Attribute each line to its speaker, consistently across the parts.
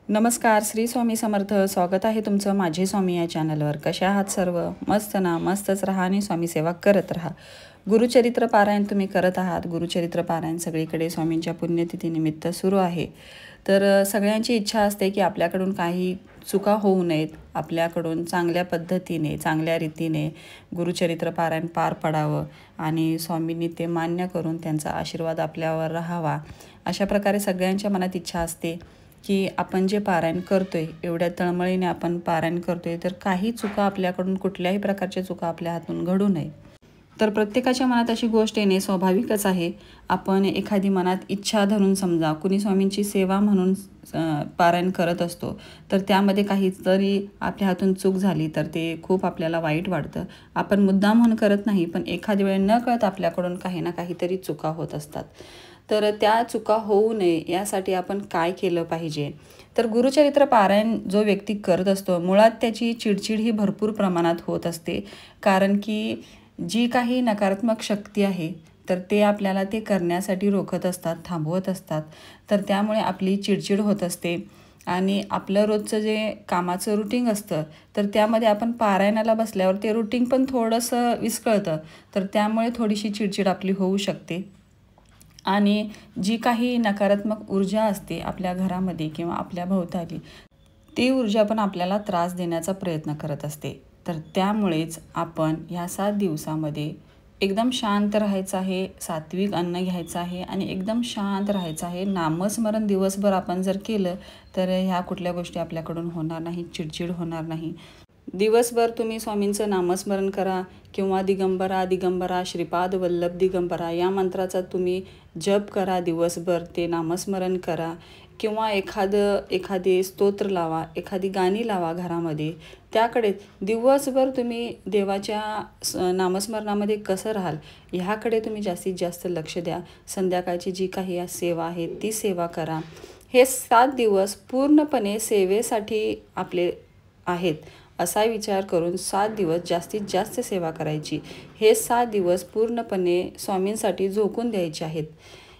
Speaker 1: नमस्कार, श्री स्वामी समर्थ. स्वागत आहे तुमचं माझे स्वामी या चॅनलवर. कशा आहात सर्व? मस्त ना? मस्तच राहा आणि स्वामी सेवा करत राहा. गुरुचरित्र पारायण तुम्ही करत आहात. गुरुचरित्र पारायण सगळीकडे स्वामींच्या पुण्यतिथीनिमित्त सुरू आहे. तर सगळ्यांची इच्छा असते की आपल्याकडून काही चुका होऊ नयेत, आपल्याकडून चांगल्या पद्धतीने चांगल्या रीतीने गुरुचरित्र पारायण पार पडावं आणि स्वामींनी ते मान्य करून त्यांचा आशीर्वाद आपल्यावर राहावा. अशा प्रकारे सगळ्यांच्या मनात इच्छा असते की आपण जे पारायण करतोय, एवढ्या तळमळीने आपण पारायण करतोय, तर काही चुका आपल्याकडून, कुठल्याही प्रकारच्या चुका आपल्या हातून घडू नये. तर प्रत्येकाच्या मनात अशी गोष्ट येणे स्वाभाविकच आहे. आपण एखादी मनात इच्छा धरून, समजा कुणी स्वामींची सेवा म्हणून पारायण करत असतो, तर त्यामध्ये काहीतरी आपल्या हातून चूक झाली तर ते खूप आपल्याला वाईट वाटतं. आपण मुद्दाम म्हणून करत नाही, पण एखाद्या वेळी न कळत आपल्याकडून काही ना काहीतरी चुका होत असतात. तर त्या चुका होऊ नये यासाठी आपण काय केलं पाहिजे? तर गुरुचरित्र पारायण जो व्यक्ती करत असतो, मुळात त्याची चिडचिड ही भरपूर प्रमाणात होत असते. कारण की जी काही नकारात्मक शक्ती आहे, तर ते आपल्याला ते करण्यासाठी रोखत असतात, थांबवत असतात. तर त्यामुळे आपली चिडचिड होत असते आणि आपलं रोजचं जे कामाचं रुटीन असतं, तर त्यामध्ये आपण पारायणाला बसल्यावर ते रुटीन पण थोडंसं विस्कळतं. तर त्यामुळे थोडीशी चिडचिड आपली होऊ शकते आणि जी काही नकारात्मक ऊर्जा असते आपल्या घरामध्ये किंवा आपल्या भोवताली, ती ऊर्जा पण आपल्याला त्रास देण्याचा प्रयत्न करत असते. तर त्यामुळेच आपण ह्या 7 दिवसामध्ये एकदम शांत राहायचं आहे, सात्विक अन्न घ्यायचं आहे आणि एकदम शांत राहायचं आहे. नामस्मरण दिवसभर आपण जर केलं तर ह्या कुठल्या गोष्टी आपल्याकडून होणार नाही, चिडचिड होणार नाही. दिवसभर तुम्ही स्वामींचं नामस्मरण करा किंवा दिगंबरा दिगंबरा श्रीपाद वल्लभ दिगंबरा या मंत्राचा तुम्ही जप करा. दिवसभर ते नामस्मरण करा किंवा एखादे स्तोत्र लावा, एखादी गाणी लावा घरामध्ये. त्याकडे दिवसभर तुम्ही देवाच्या नामस्मरणामध्ये कसं राहाल ह्याकडे तुम्ही जास्तीत जास्त लक्ष द्या. संध्याकाळची जी काही सेवा आहे ती सेवा करा. हे 7 दिवस पूर्णपणे सेवेसाठी आपले आहेत असा विचार करून 7 दिवस जास्तीत जास्त सेवा करायची. हे 7 दिवस पूर्णपणे स्वामींसाठी झोकून द्यायचे आहेत.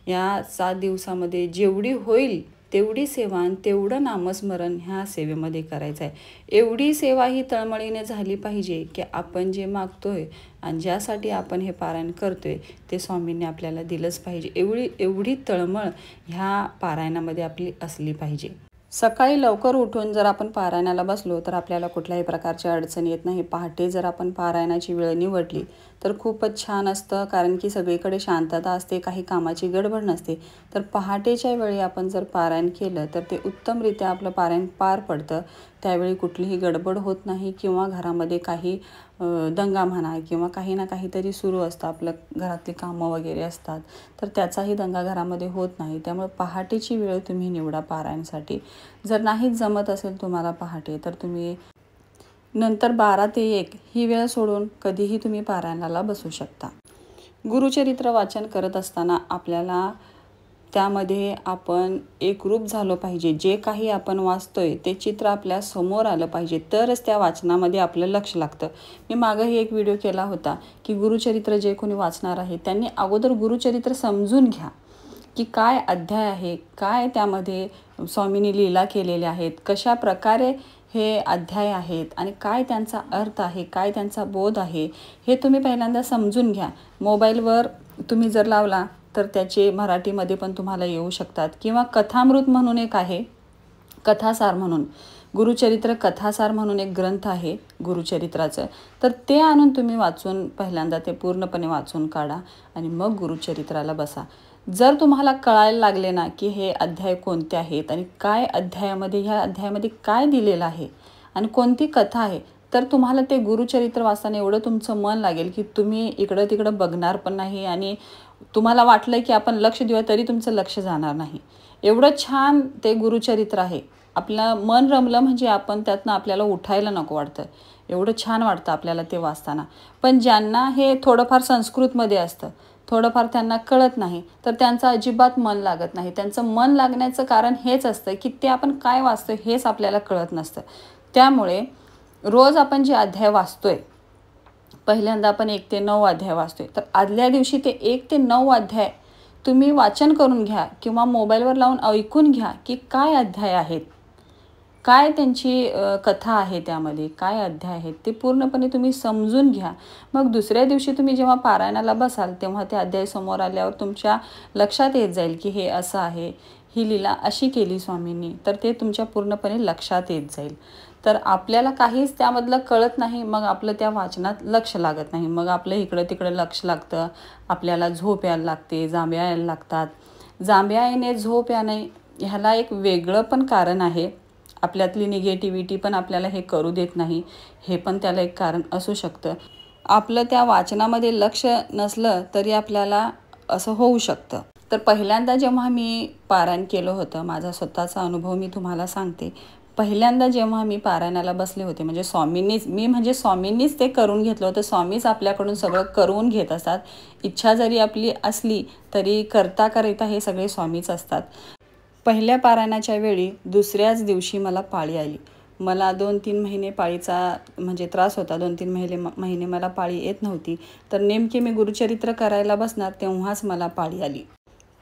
Speaker 1: या 7 दिवसामध्ये जेवढी होईल तेवढी सेवा आणि तेवढं नामस्मरण ह्या सेवेमध्ये करायचं आहे. एवढी सेवा ही तळमळीने झाली पाहिजे की आपण जे मागतोय आणि ज्यासाठी आपण हे पारायण करतोय ते स्वामींनी आपल्याला दिलंच पाहिजे. एवढी तळमळ ह्या पारायणामध्ये आपली असली पाहिजे. सकाळी लवकर उठून जर आपण पारायणाला बसलो तर आपल्याला कुठल्याही प्रकारची अडचण येत नाही. पहाटे जर आपण पारायणाची वेळ निवडली तर खूपच छान असतं, कारण की सगळीकडे शांतता असते, काही कामाची गडबड नसते. तर पहाटेच्या वेळी आपण जर पारायण केलं तर ते उत्तमरित्या आपलं पारायण पार पडतं. त्यावेळी कुठलीही गडबड होत नाही किंवा घरामध्ये काही दंगा म्हणा किंवा काही ना काहीतरी सुरू असतं, आपलं घरातली कामं वगैरे असतात, तर त्याचाही दंगा घरामध्ये होत नाही. त्यामुळे पहाटेची वेळ तुम्ही निवडा पारायणासाठी. जर नाहीच जमत असेल तुम्हाला पहाटे, तर तुम्ही नंतर 12 ते 1 ही वेळ सोडून कधीही तुम्ही पारायणाला बसू शकता. गुरुचरित्र वाचन करत असताना आपल्याला त्यामध्ये आपण एकरूप झालो पाहिजे. जे काही आपण वाचतोय ते चित्र आपल्या समोर आलं पाहिजे, तरच त्या वाचनामध्ये आपलं लक्ष लागतं. मी मागंही एक व्हिडिओ केला होता की गुरुचरित्र जे कोणी वाचणार आहे त्यांनी अगोदर गुरुचरित्र समजून घ्या की काय अध्याय आहे, काय त्यामध्ये स्वामींनी लीला केलेल्या आहेत, कशा प्रकारे हे अध्याय आहेत आणि काय त्यांचा अर्थ आहे, काय त्यांचा बोध आहे, हे तुम्ही पहिल्यांदा समजून घ्या. मोबाईलवर तुम्ही जर लावला तर त्याचे मराठीमध्ये पण तुम्हाला येऊ शकतात किंवा कथामृत म्हणून एक आहे, कथासार म्हणून, गुरुचरित्र कथासार म्हणून एक ग्रंथ आहे गुरुचरित्राचं. तर ते आणून तुम्ही वाचून पहिल्यांदा ते पूर्णपणे वाचून काढा आणि मग गुरुचरित्राला बसा. जर तुम्हाला कळायला लागले ना की हे अध्याय कोणते आहेत आणि काय ह्या अध्यायामध्ये काय दिलेलं आहे आणि कोणती कथा आहे, तर तुम्हाला ते गुरुचरित्र वाचताना एवढं तुमचं मन लागेल की तुम्ही इकडं तिकडं बघणार पण नाही आणि तुम्हाला वाटलं की आपण लक्ष देऊया तरी तुमचं लक्ष जाणार नाही. एवढं छान ते गुरुचरित्र आहे. आपलं मन रमलं म्हणजे आपण त्यातनं आपल्याला उठायला नको वाटतं. एवढं छान वाटतं आपल्याला ते वाचताना. पण ज्यांना हे थोडंफार संस्कृतमध्ये असतं, थोडंफार त्यांना कळत नाही, तर त्यांचं अजिबात मन लागत नाही. त्यांचं मन लागण्याचं कारण हेच असतं की ते आपण काय वाचतो हेच आपल्याला कळत नसतं. त्यामुळे रोज आपण जे अध्याय वाचतोय, पहिल्यांदा आपण 1 ते 9 अध्याय वाचतोय, तर आदल्या दिवशी ते 1 ते 9 अध्याय तुम्ही वाचन करून घ्या किंवा मोबाईलवर लावून ऐकून घ्या की काय अध्याय आहेत. काय त्यांची कथा आहे, त्यामध्ये काय अध्याय आहेत ते पूर्णपणे तुम्ही समजून घ्या. मग दुसऱ्या दिवशी तुम्ही जेव्हा पारायणाला बसाल तेव्हा ते अध्याय समोर आल्यावर तुमच्या लक्षात येत जाईल की हे असं आहे, ही लीला अशी केली स्वामींनी, तर ते तुमच्या पूर्णपणे लक्षात येत जाईल. तर आपल्याला काहीच त्यामधलं कळत नाही, मग आपलं त्या वाचनात लक्ष लागत नाही, मग आपलं इकडं तिकडं लक्ष लागतं, आपल्याला झोप यायला लागते, जांभ्या यायला लागतात. जांभ्या येणे, झोप याने ह्याला एक वेगळं पण कारण आहे. आपल्यातली निगेटिव्हिटी पण आपल्याला हे करू देत नाही, हे पण त्याला एक कारण असू शकतं. आपलं त्या वाचनामध्ये लक्ष नसलं तरी आपल्याला असं होऊ शकतं. तर पहिल्यांदा जेव्हा मी पारायण केलं होतं, माझा स्वतःचा अनुभव मी तुम्हाला सांगते. पहिल्यांदा जेव्हा मी पारायणाला बसले होते, म्हणजे स्वामींनीच ते करून घेतलं होतं. स्वामीच आपल्याकडून सगळं करून घेत असतात. इच्छा जरी आपली असली तरी करता करता हे सगळे स्वामीच असतात. पहिल्या पारायणाच्या वेळी दुसऱ्याच दिवशी मला पाळी आली. मला 2-3 महिने पाळीचा म्हणजे त्रास होता. 2-3 महिने मला पाळी येत नव्हती. तर नेमकी मी गुरुचरित्र करायला बसणार तेव्हाच मला पाळी आली.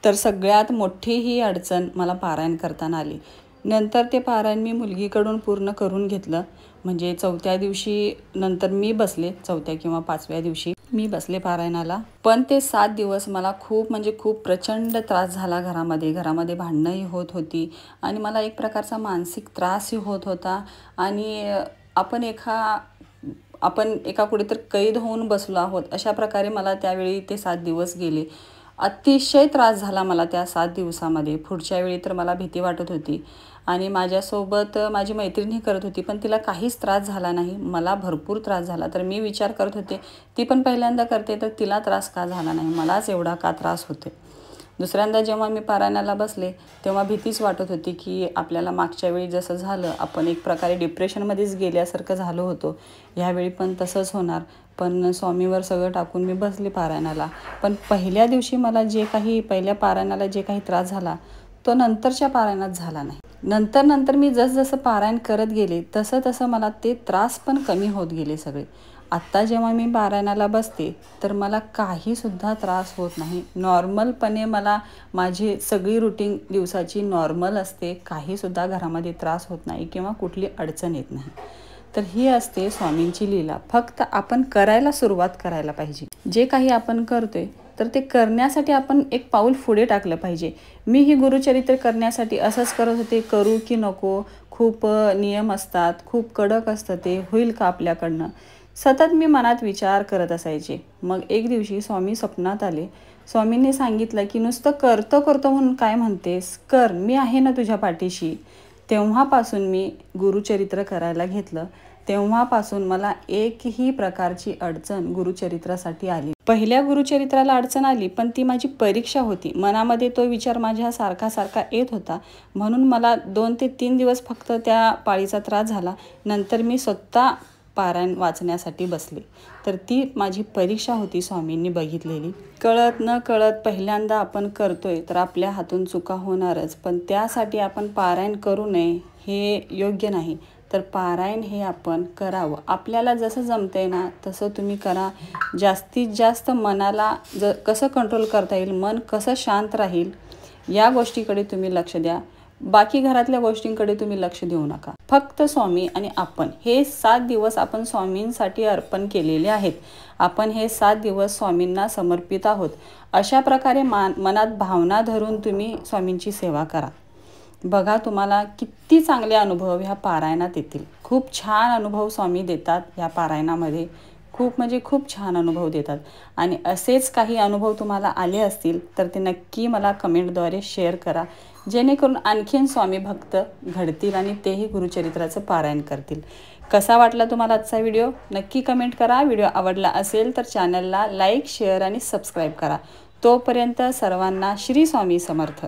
Speaker 1: तर सगळ्यात मोठी ही अडचण मला पारायण करताना आली. नंतर ते पारायण मी मुलगीकडून पूर्ण करून घेतलं. म्हणजे 4थ्या दिवशी नंतर मी बसले, 4थ्या किंवा 5व्या दिवशी मी बसले पारायणाला. पण ते 7 दिवस मला खूप प्रचंड त्रास झाला. घरामध्ये भांडणंही होत होती आणि मला एक प्रकारचा मानसिक त्रासही होत होता. आणि आपण एका कुठेतरी कैद होऊन बसलो आहोत, अशा प्रकारे मला त्यावेळी ते 7 दिवस गेले. अतिशय त्रास झाला मला त्या 7 दिवसामध्ये. पुढच्या वेळी तर मला भीती वाटत होती आणि माझ्यासोबत माझी मैत्रीणही करत होती, पण तिला काहीच त्रास झाला नाही. मला भरपूर त्रास झाला. तर मी विचार करत होते, ती पण पहिल्यांदा करते तर तिला त्रास का झाला नाही, मलाच एवढा का त्रास होते. दुसऱ्यांदा जेव्हा मी पारायणाला बसले तेव्हा भीतीच वाटत होती की आपल्याला मागच्या वेळी जसं झालं, आपण एक प्रकारे डिप्रेशनमध्येच गेल्यासारखं झालो होतो, ह्यावेळी पण तसंच होणार. पण स्वामीवर सगळं टाकून मी बसले पारायणाला. पण पहिल्या दिवशी मला पहिल्या पारायणाला जे काही त्रास झाला तो नंतरच्या पारायणात झाला नाही. नंतर मी जसं पारायण करत गेले तसं मला ते त्रास पण कमी होत गेले सगळे. आत्ता जेव्हा मी पारायणाला बसते तर मला काहीसुद्धा त्रास होत नाही. नॉर्मलपणे मला माझी सगळी रुटीन दिवसाची नॉर्मल असते. काहीसुद्धा घरामध्ये त्रास होत नाही किंवा कुठली अडचण येत नाही. तर ही असते स्वामींची लीला. फक्त आपण करायला सुरुवात करायला पाहिजे. जे काही आपण करतोय तर ते करण्यासाठी आपण एक पाऊल पुढे टाकलं पाहिजे. मी ही गुरुचरित्र करण्यासाठी असंच करत होते, करू की नको, खूप नियम असतात, खूप कडक असतं, ते होईल का आपल्याकडनं, सतत मी मनात विचार करत असायचे. मग एक दिवशी स्वामी स्वप्नात आले. स्वामींनी सांगितलं की नुसतं करतो म्हणून काय म्हणतेस, कर, मी आहे ना तुझ्या पाठीशी. तेव्हापासून मी गुरुचरित्र करायला घेतलं. तेव्हापासून मला एकही प्रकारची अडचण गुरुचरित्रासाठी आली. पहिल्या गुरुचरित्राला अडचण आली, पण ती माझी परीक्षा होती. मनामध्ये तो विचार माझ्या सारखा येत होता, म्हणून मला 2 ते 3 दिवस फक्त त्या पाळीचा त्रास झाला. नंतर मी स्वतः पारायण वाचण्यासाठी बसले. तर ती माझी परीक्षा होती स्वामींनी बघितलेली. कळत न कळत पहिल्यांदा आपण करतोय तर आपल्या हातून चुका होणारच, पण त्यासाठी आपण पारायण करू नये हे योग्य नाही. तर पारायण हे आपण करावं. आपल्याला जसं जमतंय ना तसं तुम्ही करा. जास्तीत जास्त मनाला कसं कंट्रोल करता येईल, मन कसं शांत राहील, या गोष्टीकडे तुम्ही लक्ष द्या. बाकी घरातल्या गोष्टींकडे तुम्ही लक्ष देऊ नका. फक्त स्वामी आणि आपण हे 7 दिवस आपण स्वामींसाठी अर्पण केलेले आहेत. आपण हे 7 दिवस स्वामींना समर्पित आहोत. अशा प्रकारे मनात भावना धरून तुम्ही स्वामींची सेवा करा. बघा, तुम्हाला किती चांगले अनुभव ह्या पारायणात येतील. खूप छान अनुभव स्वामी देतात ह्या पारायणामध्ये. खूप छान अनुभव देतात. आणि असेच काही अनुभव तुम्हाला आले असतील तर ते नक्की मला कमेंटद्वारे शेअर करा, जेणेकरून आणखीन स्वामी भक्त घडतील आणि तेही गुरुचरित्राचं पारायण करतील. कसा वाटला तुम्हाला आजचा व्हिडिओ नक्की कमेंट करा. व्हिडिओ आवडला असेल तर चॅनलला लाईक, शेअर आणि सबस्क्राईब करा. तोपर्यंत सर्वांना श्री स्वामी समर्थ.